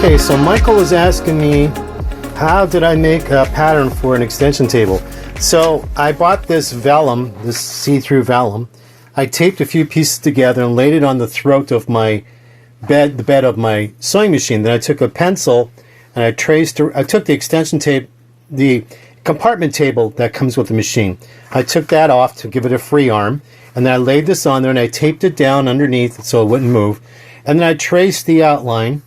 Okay, so Michael was asking me, how did I make a pattern for an extension table? So I bought this vellum, this see-through vellum. I taped a few pieces together and laid it on the throat of my bed, the bed of my sewing machine. Then I took a pencil and I took the extension tape, the compartment table that comes with the machine. I took that off to give it a free arm, and then I laid this on there and I taped it down underneath so it wouldn't move. And then I traced the outline,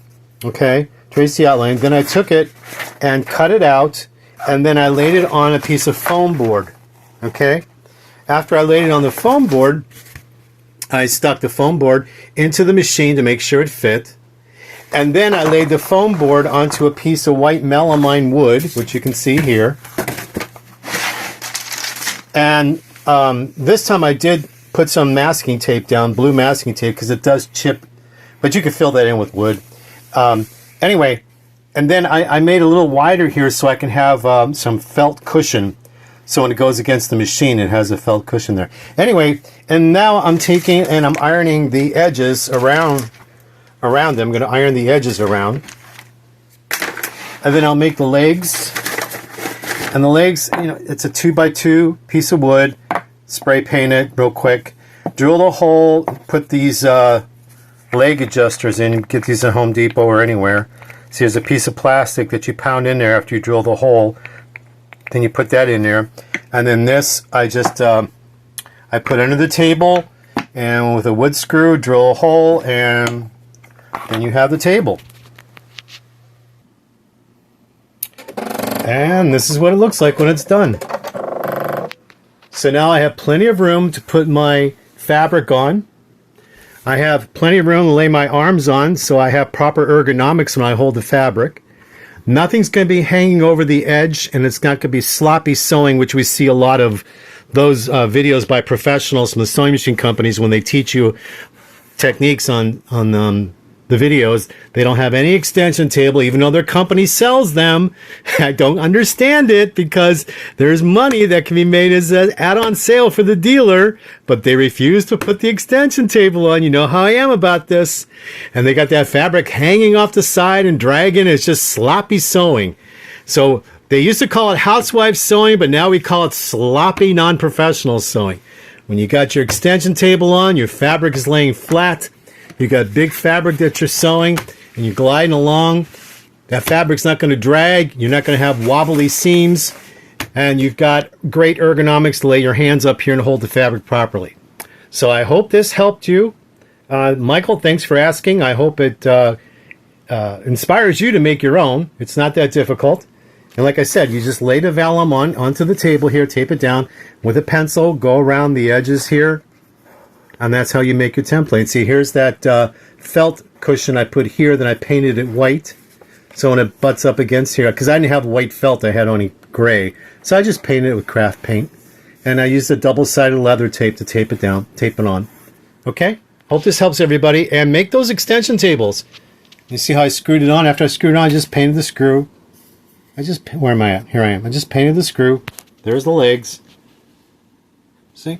okay? Traced the outline. Then I took it and cut it out, and then I laid it on a piece of foam board, okay? After I laid it on the foam board, I stuck the foam board into the machine to make sure it fit. And then I laid the foam board onto a piece of white melamine wood, which you can see here. And this time I did put some masking tape down, blue masking tape, because it does chip, but you can fill that in with wood. Anyway, and then I made it a little wider here so I can have some felt cushion. So when it goes against the machine, it has a felt cushion there. Anyway, and now I'm taking and I'm ironing the edges around them. I'm going to iron the edges around. And then I'll make the legs. And the legs, you know, it's a 2x2 piece of wood. Spray paint it real quick. Drill the hole, put these leg adjusters in. Get these at Home Depot or anywhere. See, there's a piece of plastic that you pound in there after you drill the hole. Then you put that in there. And then this, I just, I put under the table. And with a wood screw, drill a hole, and then you have the table. And this is what it looks like when it's done. So now I have plenty of room to put my fabric on. I have plenty of room to lay my arms on, so I have proper ergonomics when I hold the fabric. Nothing's going to be hanging over the edge, and it's not going to be sloppy sewing, which we see a lot of those videos by professionals from the sewing machine companies when they teach you techniques on the videos. They don't have any extension table, even though their company sells them. I don't understand it, because there's money that can be made as an add-on sale for the dealer, but they refuse to put the extension table on. You know how I am about this. And they got that fabric hanging off the side and dragging. It's just sloppy sewing. So they used to call it housewife sewing, but now we call it sloppy non-professional sewing. When you got your extension table on, your fabric is laying flat. You got big fabric that you're sewing, and you're gliding along. That fabric's not going to drag. You're not going to have wobbly seams. And you've got great ergonomics to lay your hands up here and hold the fabric properly. So I hope this helped you. Michael, thanks for asking. I hope it inspires you to make your own. It's not that difficult. And like I said, you just lay the vellum onto the table here, tape it down with a pencil, go around the edges here. And that's how you make your template. See, here's that felt cushion I put here, then I painted it white. So when it butts up against here, because I didn't have white felt, I had only gray. So I just painted it with craft paint. And I used a double-sided leather tape to tape it down, tape it on. Okay? Hope this helps everybody. And make those extension tables. You see how I screwed it on? After I screwed it on, I just painted the screw. Where am I at? Here I am. I just painted the screw. There's the legs. See?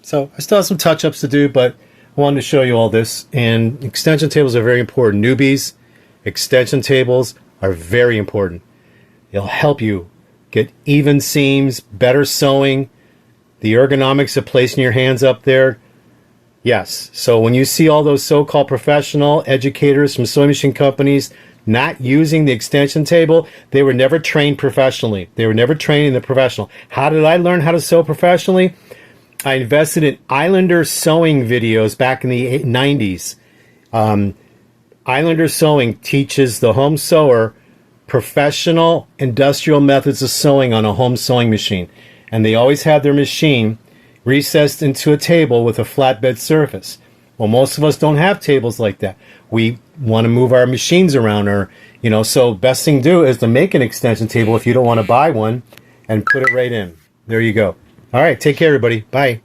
So I still have some touch-ups to do, but I wanted to show you all this. And extension tables are very important. Newbies, extension tables are very important. It'll help you get even seams, better sewing, the ergonomics of placing your hands up there. Yes, so when you see all those so-called professional educators from sewing machine companies not using the extension table, they were never trained professionally. They were never trained in the professional. How did I learn how to sew professionally? I invested in Islander sewing videos back in the 90s. Islander sewing teaches the home sewer professional industrial methods of sewing on a home sewing machine. And they always had their machine recessed into a table with a flatbed surface. Well, most of us don't have tables like that. We want to move our machines around, or, you know, so best thing to do is to make an extension table if you don't want to buy one and put it right in. There you go. All right, take care, everybody. Bye.